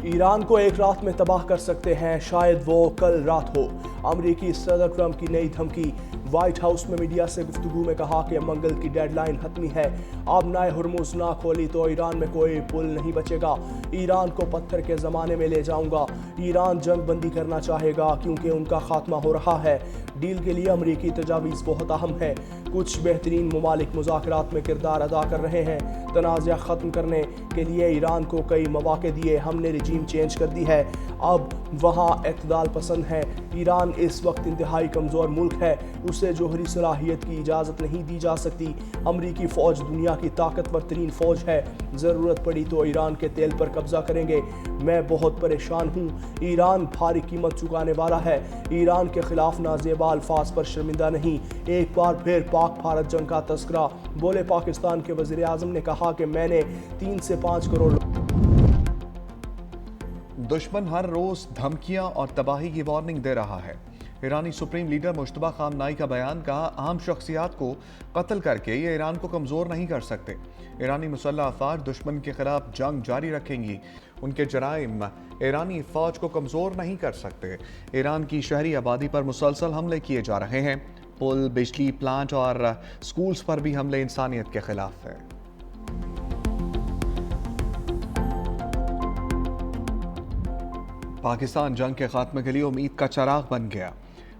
Iran को एक रात में तबाह कर सकते हैं, शायद वो कल रात हो। अमरीकी सदर ट्रंप की नई धमकी। व्हाइट हाउस में मीडिया से गुफ्तगू में कहा कि मंगल की डेडलाइन खत्मी है, अब नाए हुर्मुज ना खोली तो ईरान में कोई पुल नहीं बचेगा। ईरान को पत्थर के ज़माने में ले जाऊंगा। ईरान जंग बंदी करना चाहेगा क्योंकि उनका खात्मा हो रहा है। डील के लिए अमरीकी तजावीज़ बहुत अहम है। कुछ बेहतरीन ममालिक मुज़ाकरात में किरदार अदा कर रहे हैं। तनाज़ा ख़त्म करने के लिए ईरान को कई मौक़े दिए, हमने रजीम चेंज कर दी है, अब वहाँ इत्तेदाल पसंद है। ईरान इस वक्त इंतहाई कमज़ोर मुल्क है, उसे जोहरी सलाहियत की इजाज़त नहीं दी जा सकती। अमरीकी फ़ौज दुनिया की ताकतवर तरीन फ़ौज है, ज़रूरत पड़ी तो ईरान के तेल पर कब्ज़ा करेंगे। मैं बहुत परेशान हूँ, ईरान भारी कीमत चुकाने वाला है। ईरान के खिलाफ नाज़ेबा अल्फाज पर शर्मिंदा नहीं। एक बार फिर पाक भारत जंग का तस्करा। बोले पाकिस्तान के वज़ीर आज़म ने कहा कि मैंने 3 से 5 करोड़ दुश्मन हर रोज धमकियां और तबाही की वार्निंग दे रहा है। ईरानी सुप्रीम लीडर मुश्तबा खामनाई का बयान, कहा अहम शख्सियात को कत्ल करके ये ईरान को कमज़ोर नहीं कर सकते। ईरानी मुसल्लह अफवाज दुश्मन के खिलाफ जंग जारी रखेंगी, उनके जराइम ईरानी फ़ौज को कमज़ोर नहीं कर सकते। ईरान की शहरी आबादी पर मुसलसल हमले किए जा रहे हैं। पुल, बिजली प्लांट और स्कूल्स पर भी हमले इंसानियत के खिलाफ है। पाकिस्तान जंग के खात्मे के लिए उम्मीद का चराग बन गया।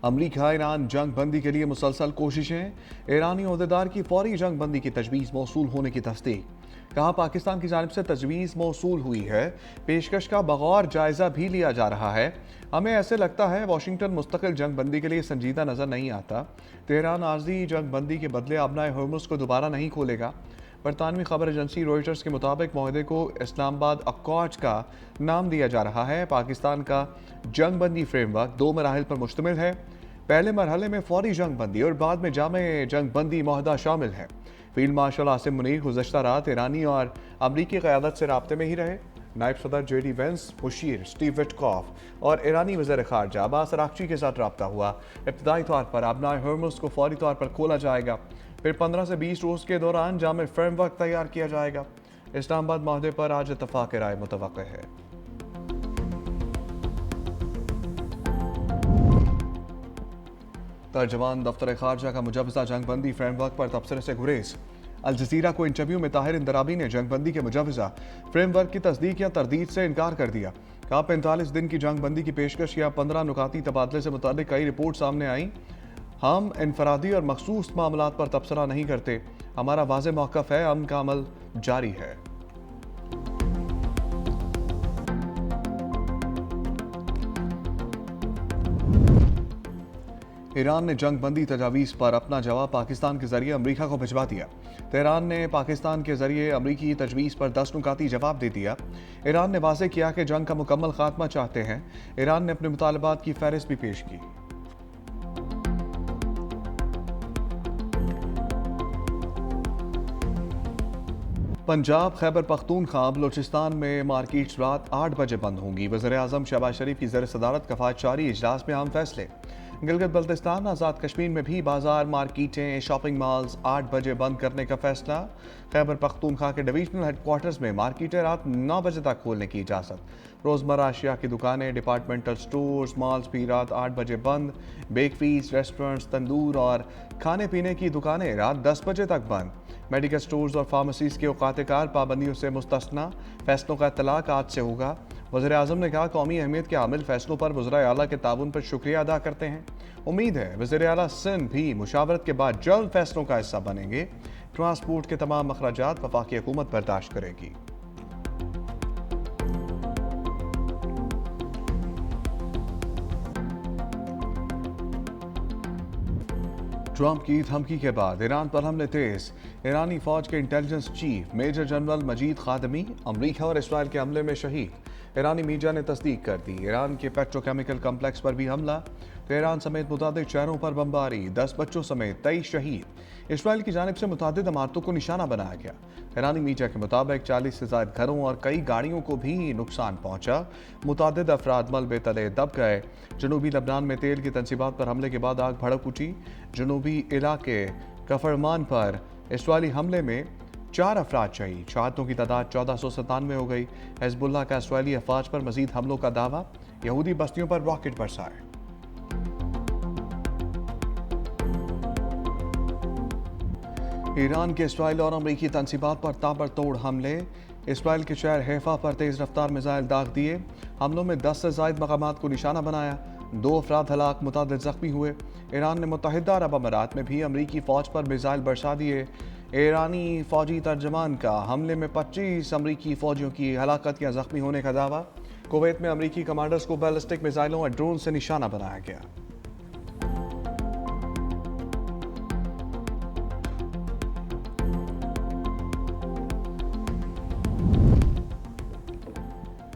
अमरीका ईरान जंग बंदी के लिए मुसलसल कोशिशें। ईरानी ओहदेदार की फौरी जंग बंदी की तजवीज़ मौसूल होने की तस्दीक। कहा पाकिस्तान की जानिब से तजवीज़ मौसूल हुई है, पेशकश का बगौर जायज़ा भी लिया जा रहा है। हमें ऐसे लगता है वाशिंगटन मुस्तकिल जंग बंदी के लिए संजीदा नज़र नहीं आता। तेहरान आर्जी जंग बंदी के बदले अब नाए हुर्मुज को दोबारा नहीं खोलेगा। बरतानवी खबर एजेंसी रॉयटर्स के मुताबिक माहदे को इस्लामाबाद अकॉर्ड्स का नाम दिया जा रहा है। पाकिस्तान का जंग बंदी फ्रेमवर्क 2 मराहिल पर मुश्तमिल है। पहले मरहले में फौरी जंग बंदी और बाद में जामे जंग बंदी माहदा शामिल है। फील्ड मार्शल आसिम मुनीर गुज़श्ता रात ईरानी और अमरीकी क़यादत से राब्ते में ही रहे। नायब सदर JD वेंस, मुशीर स्टीव विटकॉफ और ईरानी वज़ीर ख़ारजा अब्बास अराग़ची के साथ रब्ता हुआ। इब्तदाई तौर पर अब नाए हुर्मुज को फौरी तौर पर खोला जाएगा, फिर 15 से 20 रोज़ के दौरान जामे फ्रेमवर्क तैयार किया जाएगा। इस्लामाबाद माहदे पर आज इत्तफ़ाक़ राय मुतवक्किल है। तर्जमान दफ्तर ख़ारजा का मुजवज़ा जंग बंदी फ्रेमवर्क पर तबसरे से गुरेज। अल जज़ीरा को इंटरव्यू में ताहिर इंदराबी ने जंग बंदी के मुजवज़ा फ्रेमवर्क की तस्दीक या तरदीद से इनकार कर दिया। कहा 45 दिन की जंग बंदी की पेशकश या 15 नुकाती तबादले से मुताल्लिक़ कई रिपोर्ट सामने आई। हम इनफरादी और मखसूस मामलात पर तबसरा नहीं करते, हमारा वाज़ेह मौक़िफ़ है, अमन का अमल जारी है। ईरान ने जंग बंदी तजावीज़ पर अपना जवाब पाकिस्तान के जरिए अमरीका को भिजवा दिया। तेहरान ने पाकिस्तान के जरिए अमरीकी तजवीज़ पर 10 नुकाती जवाब दे दिया। ईरान ने वाज़ेह किया कि जंग का मुकम्मल खात्मा चाहते हैं। ईरान ने अपने मुतालबात की फहरिस्त भी पेश की। पंजाब खैबर पख्तूनख्वा बलोचिस्तान में मार्केट्स रात 8 बजे बंद होंगी। वज़ीर आज़म शहबाज शरीफ की ज़ेर सदारत कफ़ायत जारी इजलास में अहम फैसले। गिलगित बल्तिस्तान आज़ाद कश्मीर में भी बाजार, मार्केटें, शॉपिंग मॉल्स 8 बजे बंद करने का फैसला। खैबर पख्तूनख्वा के डिवीजनल हेडक्वार्टर्स में मार्केटें रात 9 बजे तक खोलने की इजाज़त। रोज़मर्रा अशिया की दुकानें, डिपार्टमेंटल स्टोर्स, मॉल्स भी रात 8 बजे बंद। बेकरीज, रेस्टोरेंट्स, तंदूर और खाने पीने की दुकानें रात 10 बजे तक बंद। मेडिकल स्टोर्स और फार्मेसीज़ के औकात कार पाबंदियों से मुस्तस्ना। फैसलों का इत्तलाक आज से होगा। वज़ीर आज़म ने कहा कौमी अहमियत के हामिल फैसलों पर वज़राए आला के ताउन पर शुक्रिया अदा करते हैं। उम्मीद है वज़ीर आला सिंध भी मुशावरत के बाद जल्द फैसलों का हिस्सा बनेंगे। ट्रांसपोर्ट के तमाम अखराजात वफाकी हुकूमत बर्दाश्त करेगी। ट्रंप की धमकी के बाद ईरान पर हमले तेज। ईरानी फौज के इंटेलिजेंस चीफ मेजर जनरल मजीद खादमी अमरीका और इसराइल के हमले में शहीद। ईरानी मीडिया ने तस्दीक कर दी। ईरान के पेट्रोकेमिकल कम्प्लेक्स पर भी हमला। तेहरान समेत मुतादिद शहरों पर बमबारी, 10 बच्चों समेत 23 शहीद। इसराइल की जानिब से मुतादिद इमारतों को निशाना बनाया गया। ईरानी मीडिया के मुताबिक 40 से ज़ायद घरों और कई गाड़ियों को भी नुकसान पहुंचा। मुतादिद अफराद मलबे तले दब गए। जनूबी लबनान में तेल की तंसीबात पर हमले के बाद आग भड़क उठी। जनूबी इलाके कफरमान पर इसराइली हमले में 4 अफराद शहीद, शहादतों की तादाद 1497 हो गई। हिजबुल्लाह का इसराइली अफवाज पर मजीद हमलों का दावा, यहूदी बस्तियों पर रॉकेट बरसाए। ईरान के इसराइल और अमरीकी तनसीबात पर ताबड़तोड़ हमले, इसराइल के शहर हैफा पर तेज रफ्तार मिसाइल दाग दिए, हमलों में 10 से ज़ायद मकामात को निशाना बनाया, 2 अफराद हलाक, मुतादिद जख्मी हुए। ईरान ने मुत्तहिदा अरब अमारात में भी अमरीकी फ़ौज पर मिसाइल बरसा दिए। ईरानी फ़ौजी तर्जमान का हमले में 25 अमरीकी फ़ौजियों की हलाकत या जख्मी होने का दावा। कुवैत में अमरीकी कमांडर्स को बैलिस्टिक मिसाइलों और ड्रोन से निशाना बनाया गया।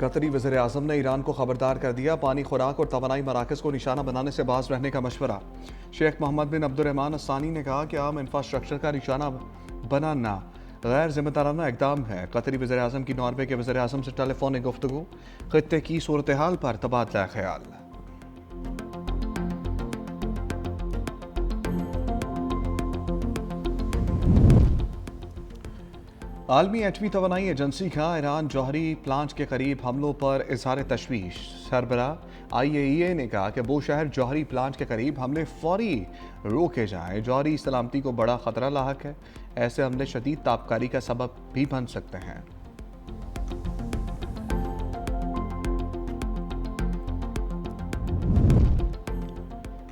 कतरी वज़ीर आज़म ने ईरान को खबरदार कर दिया, पानी, खुराक और तवानाई मराकज़ को निशाना बनाने से बाज रहने का मशवरा। शेख मोहम्मद बिन अब्दुर्रहमान अस्सानी ने कहा कि आम इंफ्रास्ट्रक्चर का निशाना बनाना गैर जिम्मेदाराना इक़दाम है। कतरी वज़ीर आज़म की नॉर्वे के वज़ीर आज़म से टेलीफोनिक गुफ्तगू, खित्ते की सूरत हाल पर तबादला ख्याल। आलमी एटमी तवानाई एजेंसी का ईरान जौहरी प्लांट के करीब हमलों पर इजहार तशवीश। सरबराह IAEA ने कहा कि बूशहर जौहरी प्लांट के करीब हमले फौरी रोके जाएं, जौहरी सलामती को बड़ा खतरा लाहक है। ऐसे हमले शदीद ताबकारी का सबब भी बन सकते हैं।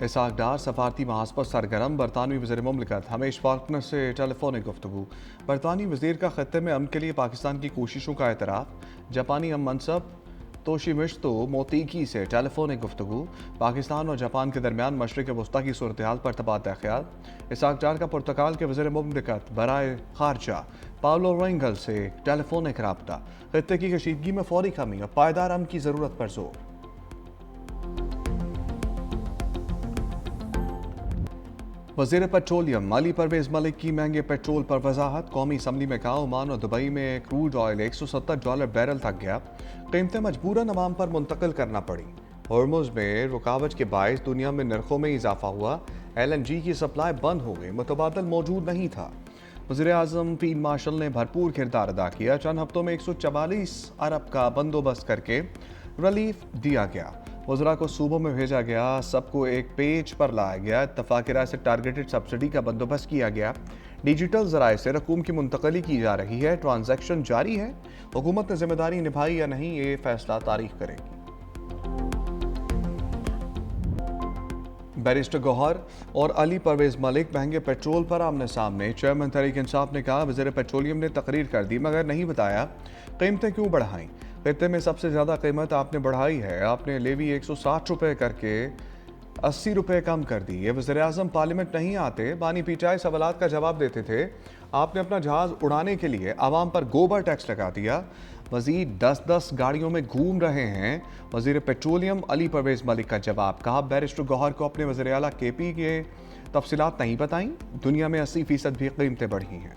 इसहाक डार सफारती महाज पर सरगर्म, बरतानवी वज़ीर मुमलिकत हमेश फाल्कनर से टेलीफोनिक गुफ्तगू। बरतानवी वज़ीर का खत्ते में अमन के लिए पाकिस्तान की कोशिशों का एतराफ़। जापानी अम मनसब तोशिमित्सु मोतेगी से टेलीफोनिक गुफ्तगू। पाकिस्तान और जापान के दरमियान मशरिक़ वस्ता की सूरत हाल पर तबादला ख्याल। इसहाक डार का पुर्तगाल के वज़ीर मुमलिकत बराए खारजा पाब्लो रेंगल से टेलीफोनिक राब्ता। खत्ते की कशीदगी में फौरी कमी और पायदार अमन की ज़रूरत पर जोर। वज़ीर पेट्रोलियम अली परवेज़ मलिक की महंगे पेट्रोल पर वजाहत। कौमी असम्बली में कहा, ओमान और दुबई में क्रूड ऑयल $170 बैरल तक गया, कीमतें मजबूरन अवाम पर मुंतकिल करना पड़ी। हॉर्मुज़ में रुकावट के बायस दुनिया में नरखों में इजाफा हुआ, LNG की सप्लाई बंद हो गई, मुतबादल मौजूद नहीं था। वज़ीर आज़म फील्ड मार्शल ने भरपूर किरदार अदा किया। चंद हफ्तों में 144 अरब का बंदोबस्त करके रिलीफ दिया गया। वज़रा को सूबों में भेजा गया, सबको एक पेज पर लाया गया। इत्तफ़ाक़ राय से टारगेटेड सब्सिडी का बंदोबस्त किया गया। डिजिटल ज़राए से रकूम की मुंतकली की जा रही है। ट्रांजैक्शन जारी है। हुकूमत ने जिम्मेदारी निभाई या नहीं, ये फैसला तारीख करेगी। बैरिस्टर गौहर और अली परवेज़ मलिक महंगे पेट्रोल पर आमने सामने। चेयरमैन तहरीक इंसाफ ने कहा, वज़ीर पेट्रोलियम ने तकरीर कर दी मगर नहीं बताया कीमतें क्यों बढ़ाईं। खत्ते में सबसे ज़्यादा कीमत आपने बढ़ाई है। आपने लेवी 160 रुपये करके 80 रुपये कम कर दी। ये वज़ीर आज़म पार्लियामेंट नहीं आते, बानी पीटाए सवालात का जवाब देते थे। आपने अपना जहाज़ उड़ाने के लिए आवाम पर गोबर टैक्स लगा दिया। वज़ीर 10-10 गाड़ियों में घूम रहे हैं। वज़ीर पेट्रोलियम अली परवेज़ मलिक का जवाब। कहा, बैरिस्टर गौहर को अपने वज़ीर आला KP के तफसीलात नहीं बताईं। दुनिया में 80% भी कीमतें बढ़ी हैं।